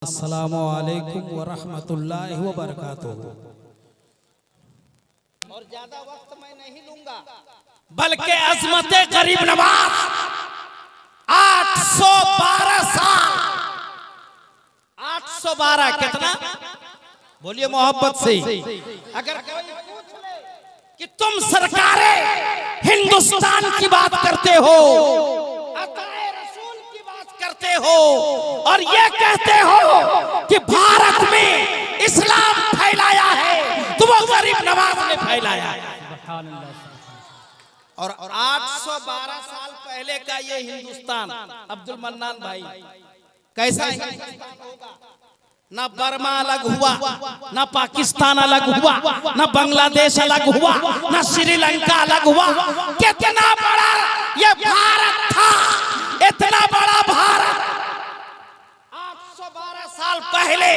अस्सलामु अलैकुम व रहमतुल्लाहि व बरकातुहू। और ज्यादा वक्त मैं नहीं लूंगा, बल्कि अज़मते गरीब नवाज 812 साल 812 कितना बोलिए मोहब्बत से। अगर कोई पूछ ले कि तुम सरकारे हिंदुस्तान की बात करते हो, अताए रसूल की बात करते हो और ये कहते हो कि भारत में इस्लाम फैलाया है, तो वो गरीब नवाज ने फैलाया है। और 812 साल पहले का ये हिंदुस्तान, अब्दुल मन्नान भाई, कैसा हिंदुस्तान होगा? ना बर्मा अलग हुआ, ना पाकिस्तान अलग हुआ, ना बांग्लादेश अलग हुआ, ना श्रीलंका अलग हुआ। कितना बड़ा ये भारत था, इतना बड़ा भारत 812 साल पहले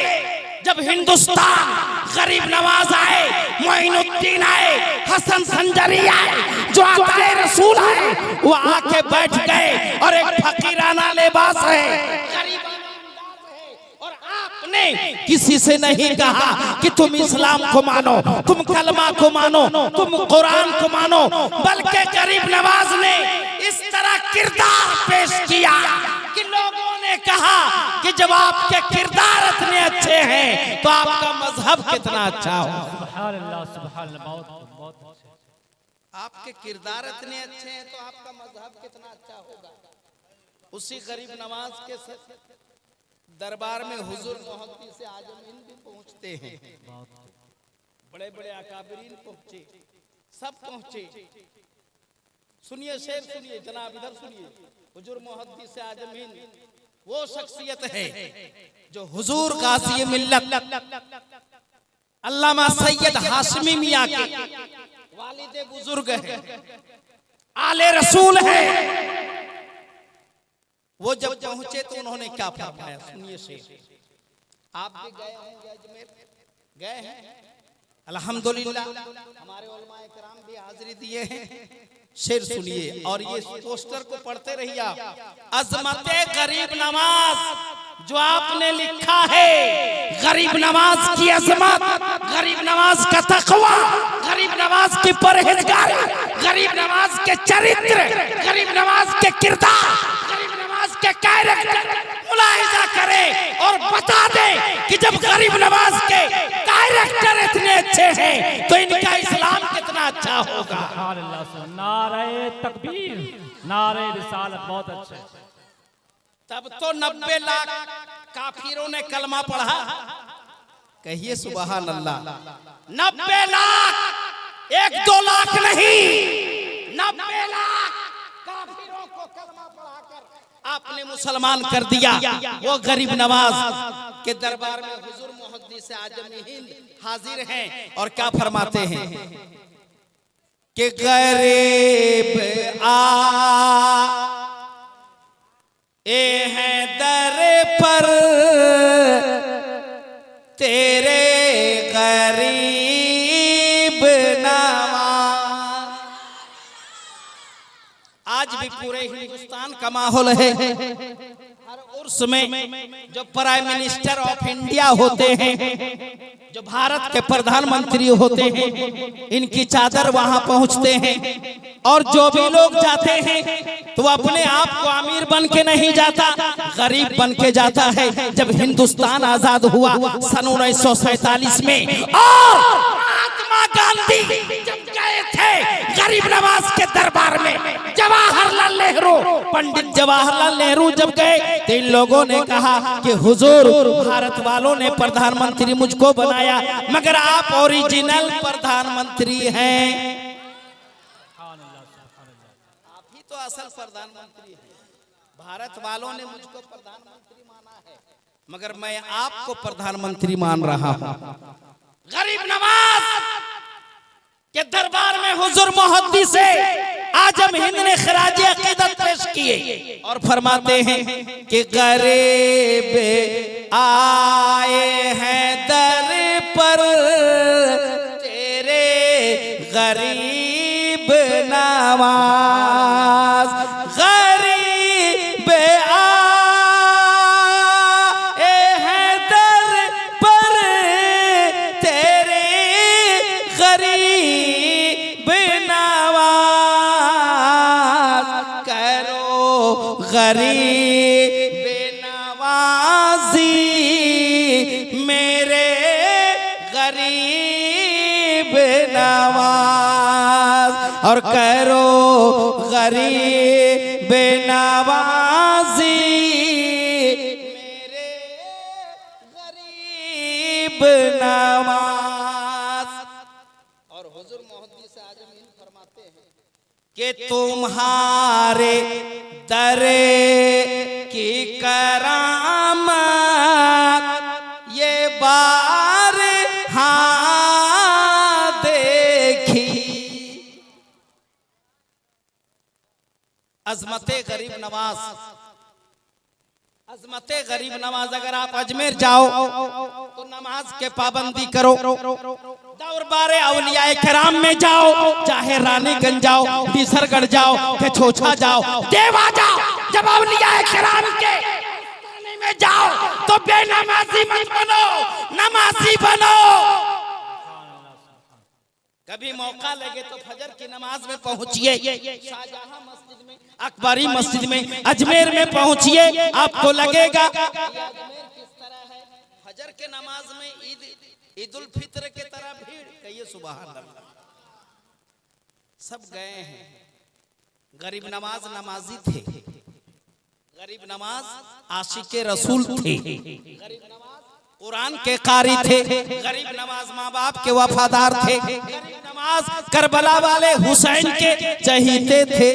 जब हिंदुस्तान गरीब नवाज आए, मोइनुद्दीन आए, हसन संजरी आए, जो आताए रसूल आए, वो आके बैठ गए और एक फकीराना लिबास है, किसी से नहीं कहा कि तुम इस्लाम को मानो, तुम कलमा को मानो, तुम कुरान को मानो, बल्कि गरीब नवाज ने इस तरह किरदार पेश किया कि लोगों ने कहा कि जब आपके किरदार इतने अच्छे हैं तो आपका मजहब कितना अच्छा हो। सुभान अल्लाह, सुभान अल्लाह, बहुत अच्छे। आपके किरदार इतने अच्छे हैं तो आपका मजहब कितना अच्छा होगा। उसी गरीब नवाज के दरबार में हुजूर मोहब्बती से आजमीन भी पहुंचते हैं, बड़े बड़े अकाबरीन पहुंचे, सब पहुंचे। सुनिए शेर, सुनिए जनाब, इधर सुनिए। हुजूर मोहब्बती से आजमीन वो शख्सियत है जो हुजूर गाज़ी मिल्लत अल्लामा सैयद हाशमी मियां के वालिद बुजुर्ग है, आले रसूल है। वो जब पहुंचे तो उन्होंने क्या फरमाया, सुनिए शेर। आप भी गए होंगे अजमेर, गए हैं अल्हम्दुलिल्लाह, हमारे उलमाए किराम भी हाजिरी दिए हैं। शेर सुनिए और ये पोस्टर को पढ़ते रहिए आप। अज़मते गरीब नवाज जो आपने लिखा है, गरीब नवाज की अजमत, गरीब नवाज का तक़वा, गरीब नवाज की परहेजगारी, गरीब नवाज के चरित्र, गरीब नवाज के किरदार, के कैरेक्टर मुलाहिजा करे और बता दे कि जब गरीब नवाज के कैरेक्टर इतने अच्छे हैं तो इनका इस्लाम कितना अच्छा होगा। नारे तकबीर, नारे रिसालत, बहुत अच्छे। तब तो 90 लाख काफिरों ने कलमा पढ़ा, कहिए सुभान अल्लाह। 90 लाख, 1-2 लाख नहीं, 90 लाख काफिरों को कलमा पढ़ाकर आपने मुसलमान कर दिया। वो गरीब नवाज के दरबार में हुजूर मोहब्बती से आजमीन हाजिर हैं और क्या फरमाते हैं कि गरीब आ ए हैं दर पर तेरे गरीब नवाज। आज भी पूरे हिंदुस्तान का माहौल है। हर उर्स में जो प्राइम मिनिस्टर ऑफ इंडिया होते हैं, जो भारत के प्रधानमंत्री होते हैं, इनकी चादर वहां पहुंचते हैं। और जो भी लोग जाते हैं तो अपने आप को अमीर बन के नहीं जाता, गरीब बन के जाता है। जब हिंदुस्तान आजाद हुआ सन 1947 में, और महात्मा गांधी जब गए थे गरीब नवाज के दरबार में, जवाहरलाल नेहरू, पंडित जवाहरलाल नेहरू जब गए तो इन लोगों ने कहा कि हुजूर, भारत वालों ने प्रधानमंत्री मुझको बनाया, मगर आप ओरिजिनल प्रधानमंत्री हैं, आप ही तो असल प्रधानमंत्री हैं। भारत वालों ने मुझको प्रधानमंत्री माना है, मगर मैं आपको प्रधानमंत्री मान रहा हूं। गरीब नवाज के दरबार में हुजूर मोहब्बती से आजम हिंद ने खराजे अकीदत पेश किए और फरमाते हैं कि गरीब आए हैं दर पर तेरे गरीब नवाज, गरीब आए हैं गरीब नवाजी मेरे गरीब नवाज और करो गरीब नवाजी मेरे गरीब नवाज। और हुजूर मोहद्दिस से आजमीन फरमाते हैं कि तुम्हारे दरे की करामत ये बार हाँ देखी। अजमते गरीब नवाज, अजमते गरीब नवाज। अगर आप अजमेर जाओ तो नमाज के पाबंदी करो। दरबारे औलियाए किराम में जाओ, चाहे रानीगंज जाओ, बीसरगढ़ जाओ, के छोछा जाओ, देवा जाओ, जब औलियाए किराम के में जाओ तो बेनमाजी मत बनो, नमाजी बनो। कभी मौका लगे तो फजर की नमाज में पहुंचिए, शाहजहां मस्जिद में, अकबरी मस्जिद में, अजमेर में पहुंचिए। आपको लगेगा अजमेर किस तरह है। फजर के नमाज में ईद उल फित्र के तरह भीड़। कहिए सुभान अल्लाह। सब गए हैं। गरीब नवाज नमाजी थे, गरीब नवाज आशिके रसूल थे, गरीब नवाज कुरान के कारी थे, गरीब नवाज माँ बाप के वफादार थे, गरीब नवाज करबला वाले हुसैन के चहीते थे।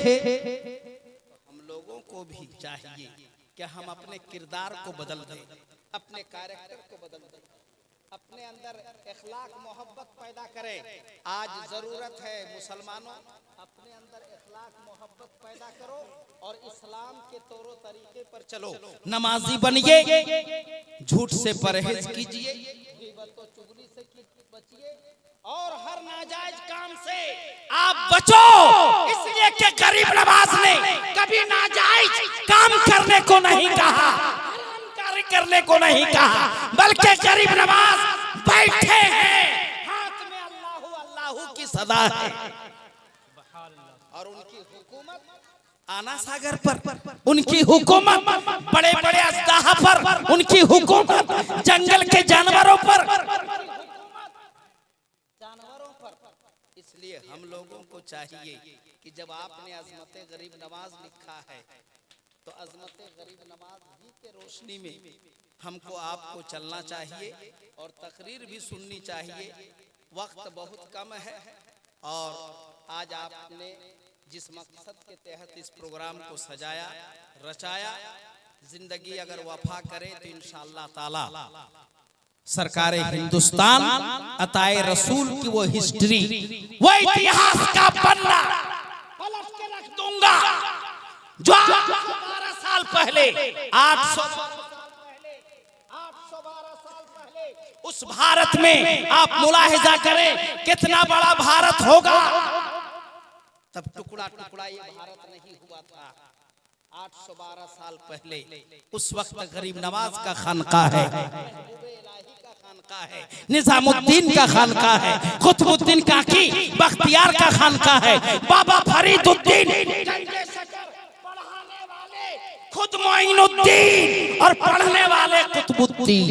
हम लोगों को भी चाहिए कि हम अपने किरदार को बदल दें, अपने कैरेक्टर को बदल दें, अपने अंदर इखलाक मोहब्बत पैदा करें। आज जरूरत है मुसलमानों, अपने अंदर इखलाक मोहब्बत पैदा करो और इस्लाम के तौर तरीके पर चलो। नमाजी बनिए, झूठ से परहेज कीजिए, गीबत और चुगली से बचिए और हर नाजायज काम से आप बचो। इसलिए कि गरीब नवाज ने कभी नाजायज काम करने को नहीं कहा, करने को नहीं कहा, बल्कि गरीब नवाज बैठे हैं, हाथ में अल्लाहू अल्लाहू की सदा है। और उनकी हुकूमत आना सागर पर, उनकी हुकूमत बड़े बड़े अजदाहा पर, उनकी हुकूमत जंगल के जानवरों पर, जानवरों पर। इसलिए हम लोगों को चाहिए कि जब आपने अजमते गरीब नवाज लिखा है तो अजमते गरीब नवाज ही के रोशनी में हमको आपको चलना चाहिए और तकरीर भी सुननी चाहिए। वक्त बहुत कम है और आज आपने जिस मकसद के तहत इस प्रोग्राम को सजाया रचाया, जिंदगी अगर वफा करे तो इंशाअल्लाह ताला सरकार हिंदुस्तान अताए रसूल की वो हिस्ट्री, वो इतिहास का पन्ना पलट के रख दूंगा जो 12 साल पहले 812 साल पहले उस भारत में आप मुलाहिजा करें कितना बड़ा भारत होगा। तब टुकड़ा टुकड़ा ये भारत नहीं हुआ था। 812 साल पहले उस वक्त गरीब नवाज का खानकाह है, निजामुद्दीन का खानकाह है, कुतुबुद्दीन काकी बख्तियार का खानकाह है, बाबा फरीदुद्दीन पढ़ाने वाले खुद मोइनुद्दीन और पढ़ने वाले कुतुबुद्दीन।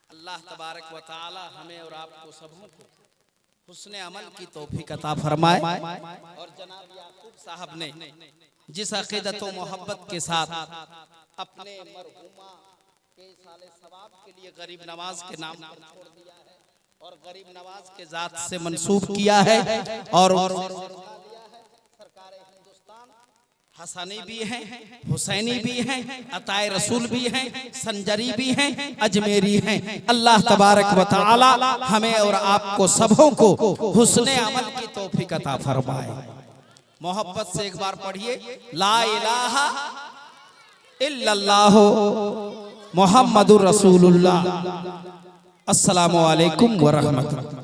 अल्लाह तबारक व तआला हमें और आपको सबों को हुस्ने अमल की तौफीक अता फरमाए। और जनाब याकूब साहब ने जिस अकीदत व मोहब्बत के साथ अपने मरहुमा के साले सवाब के लिए गरीब नवाज के नाम पर छोड़ दिया है और गरीब नवाज के जात से मंसूब किया है और सरकार हिंदुस्तान हसनी भी हैं, हुसैनी भी हैं, अताए रसूल भी हैं, संजरी भी हैं, अजमेरी हैं। अल्लाह तबारक व तआला हमें और आपको सबों को हुस्ने अमल की तौफीक अता फरमाए। मोहब्बत से एक बार पढ़िए, ला इलाहा इल्लल्लाह मुहम्मदुर रसूलुल्लाह। अस्सलामु अलैकुम व रहमतुल्लाह।